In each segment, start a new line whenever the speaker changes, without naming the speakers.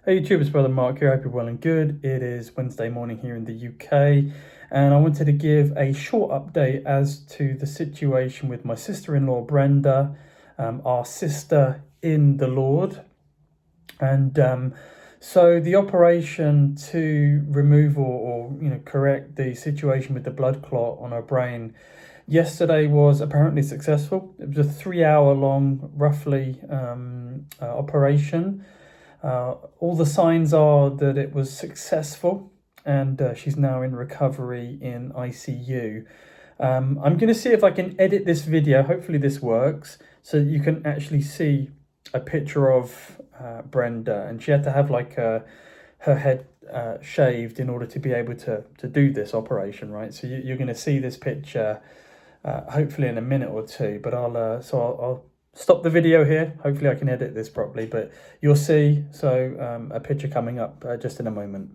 Hey YouTube, it's Brother Mark here. I hope you're well and good. It is Wednesday morning here in the UK, and I wanted to give a short update as to the situation with my sister-in-law Brenda, our sister in the Lord. And so the operation to remove or correct the situation with the blood clot on her brain yesterday was apparently successful. It was a 3 hour long, roughly, operation. All the signs are that it was successful, and she's now in recovery in ICU. I'm going to see if I can edit this video. Hopefully this works so that you can actually see a picture of Brenda, and she had to have like her head shaved in order to be able to do this operation, right? So you're going to see this picture hopefully in a minute or two, but I'll stop the video here. Hopefully I can edit this properly, but you'll see a picture coming up just in a moment.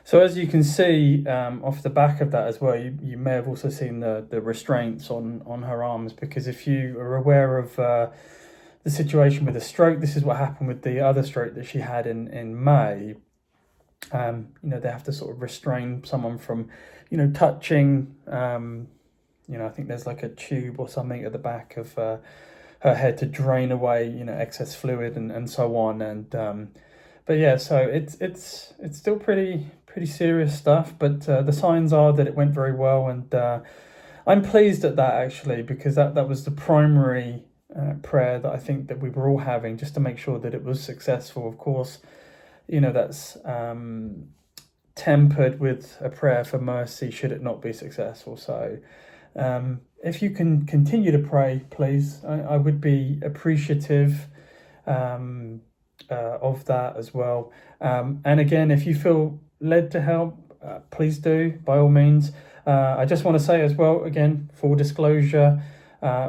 So as you can see off the back of that as well, you may have also seen the restraints on her arms, because if you are aware of the situation with the stroke, this is what happened with the other stroke that she had in May. They have to sort of restrain someone from, touching, I think there's like a tube or something at the back of her head to drain away, excess fluid and so on. And but yeah, so it's still pretty serious stuff, but the signs are that it went very well, and I'm pleased at that actually, because that was the primary prayer that I think that we were all having, just to make sure that it was successful. Of course, that's tempered with a prayer for mercy should it not be successful. So if you can continue to pray, please, I would be appreciative of that as well. And again, if you feel led to help, please do, by all means. I just want to say as well, again, full disclosure,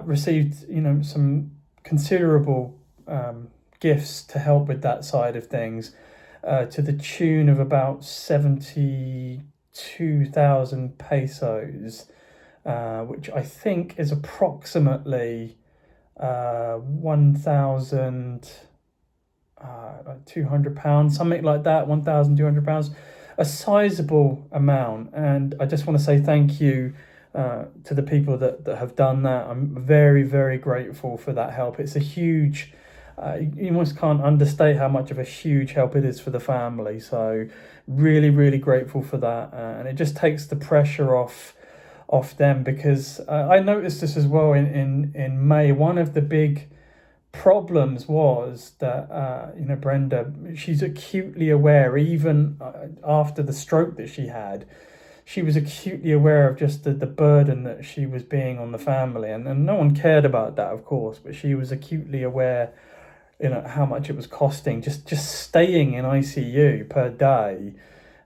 received some considerable gifts to help with that side of things, to the tune of about 72,000 pesos, which I think is approximately 1,200 pounds, something like that, 1,200 pounds, a sizable amount. And I just want to say thank you to the people that have done that. I'm very, very grateful for that help. It's a huge, you almost can't understate how much of a huge help it is for the family. So really, really grateful for that. And it just takes the pressure off them, because I noticed this as well in May. One of the big problems was that Brenda, she's acutely aware, even after the stroke that she had, she was acutely aware of just the burden that she was being on the family, and no one cared about that, of course, but she was acutely aware how much it was costing just staying in ICU per day.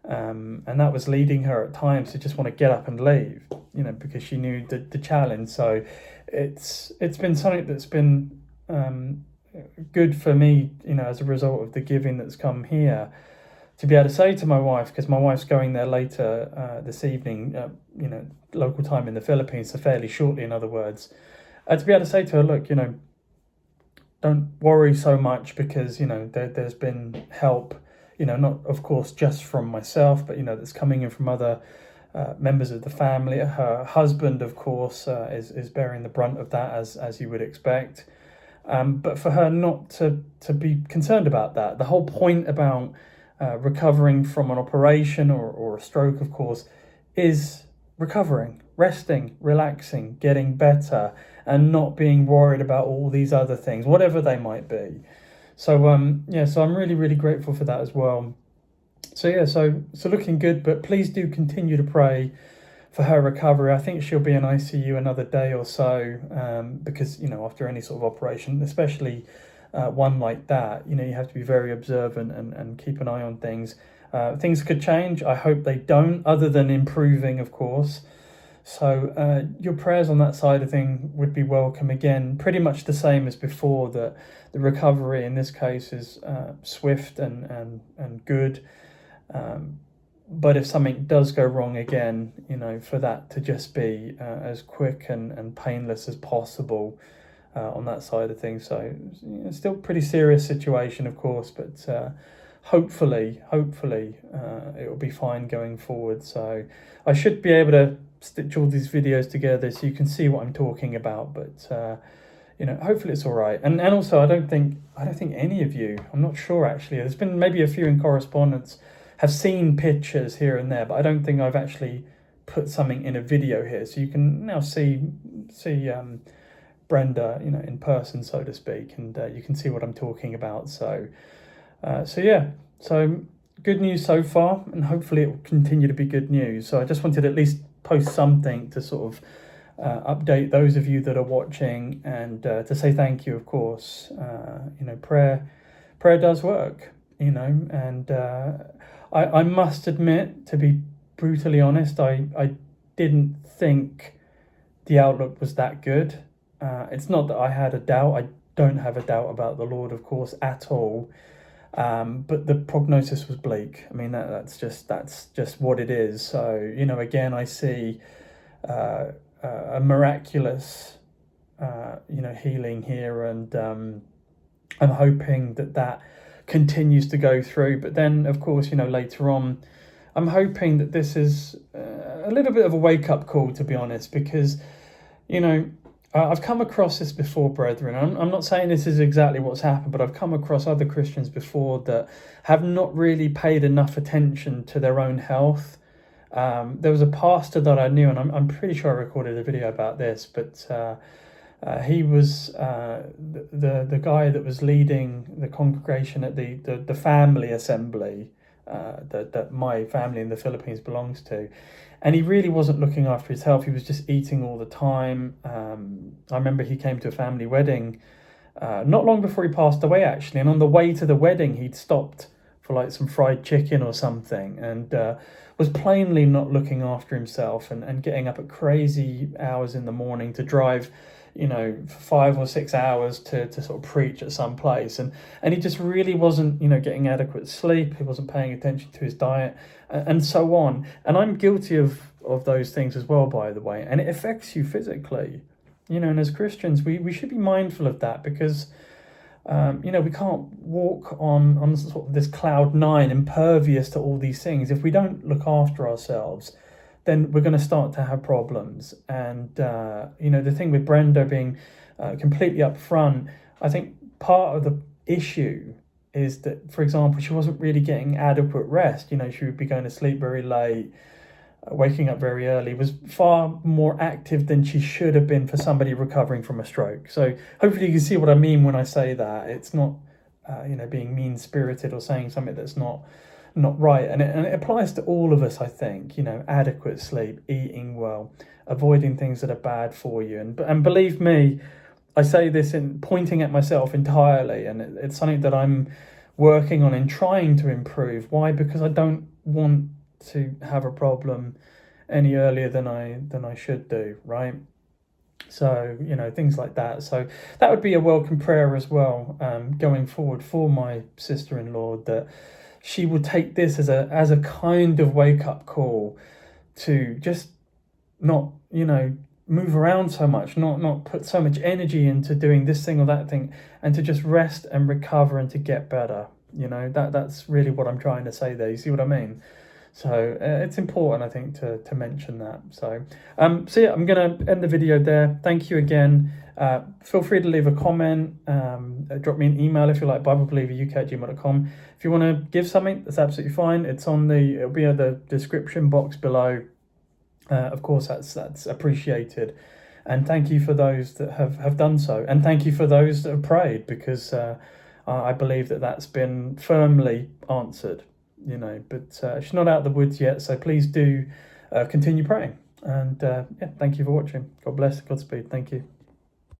And that was leading her at times to just want to get up and leave, because she knew the challenge. So it's been something that's been good for me, as a result of the giving that's come here, to be able to say to my wife, because my wife's going there later this evening, local time in the Philippines, so fairly shortly, in other words, to be able to say to her, look, don't worry so much, because there's been help, not of course just from myself, but that's coming in from other members of the family. Her husband, of course, is bearing the brunt of that, as you would expect. But for her not to be concerned about that. The whole point about recovering from an operation or a stroke, of course, is recovering, resting, relaxing, getting better, and not being worried about all these other things, whatever they might be. So so I'm really, really grateful for that as well. So looking good, but please do continue to pray for her recovery. I think she'll be in ICU another day or so, because after any sort of operation, especially one like that, you know, you have to be very observant and keep an eye on things. Things could change. I hope they don't, other than improving, of course. So your prayers on that side of thing would be welcome. Again, pretty much the same as before, that the recovery in this case is swift and good. But if something does go wrong again, you know, for that to just be as quick and painless as possible on that side of things. So it's still a pretty serious situation, of course, but hopefully it will be fine going forward. So I should be able to stitch all these videos together so you can see what I'm talking about, but you know, hopefully it's all right. And also, I don't think any of you, I'm not sure actually, there's been maybe a few in correspondence, have seen pictures here and there, but I don't think I've actually put something in a video here, so you can now see Brenda, you know, in person, so to speak, and you can see what I'm talking about. So yeah, so good news so far, and hopefully it will continue to be good news. So I just wanted to at least post something to sort of update those of you that are watching, and to say thank you, of course. You know, prayer does work, you know, and I must admit, to be brutally honest, I didn't think the outlook was that good. It's not that I had a doubt. I don't have a doubt about the Lord, of course, at all. But the prognosis was bleak. I mean, that's just what it is. So, you know, again, I see a miraculous, you know, healing here, and I'm hoping that continues to go through. But then, of course, you know, later on, I'm hoping that this is a little bit of a wake-up call, to be honest, because, you know, I've come across this before, brethren. I'm not saying this is exactly what's happened, but I've come across other Christians before that have not really paid enough attention to their own health. There was a pastor that I knew, and I'm pretty sure I recorded a video about this, but he was the guy that was leading the congregation at the family assembly that my family in the Philippines belongs to. And he really wasn't looking after his health. He was just eating all the time. I remember he came to a family wedding not long before he passed away, actually. And on the way to the wedding, he'd stopped for like some fried chicken or something, and was plainly not looking after himself, and getting up at crazy hours in the morning to drive, you know, 5 or 6 hours to sort of preach at some place. And he just really wasn't, you know, getting adequate sleep. He wasn't paying attention to his diet, and so on. And I'm guilty of those things as well, by the way. And it affects you physically, you know, and as Christians, we should be mindful of that, because, you know, we can't walk on sort of this cloud nine, impervious to all these things. If we don't look after ourselves, then we're going to start to have problems. And, you know, the thing with Brenda being completely upfront, I think part of the issue is that, for example, she wasn't really getting adequate rest. You know, she would be going to sleep very late, waking up very early, was far more active than she should have been for somebody recovering from a stroke. So hopefully you can see what I mean when I say that. It's not, you know, being mean-spirited or saying something that's not right. And it applies to all of us, I think. You know, adequate sleep, eating well, avoiding things that are bad for you. And believe me, I say this in pointing at myself entirely, and it's something that I'm working on and trying to improve. Why? Because I don't want to have a problem any earlier than I should do, right? So, you know, things like that. So that would be a welcome prayer as well, going forward for my sister-in-law, that she would take this as a kind of wake-up call to just not, you know, move around so much, not put so much energy into doing this thing or that thing, and to just rest and recover and to get better. You know, that's really what I'm trying to say there. You see what I mean? So it's important, I think, to mention that. So yeah, I'm going to end the video there. Thank you again. Feel free to leave a comment, drop me an email if you like, BibleBelieverUK@gmail.com. If you want to give something, that's absolutely fine. It'll be in the description box below. Of course, that's appreciated. And thank you for those that have done so. And thank you for those that have prayed, because I believe that's been firmly answered. You know, but she's not out of the woods yet, so please do continue praying. And yeah, thank you for watching. God bless, Godspeed. Thank you.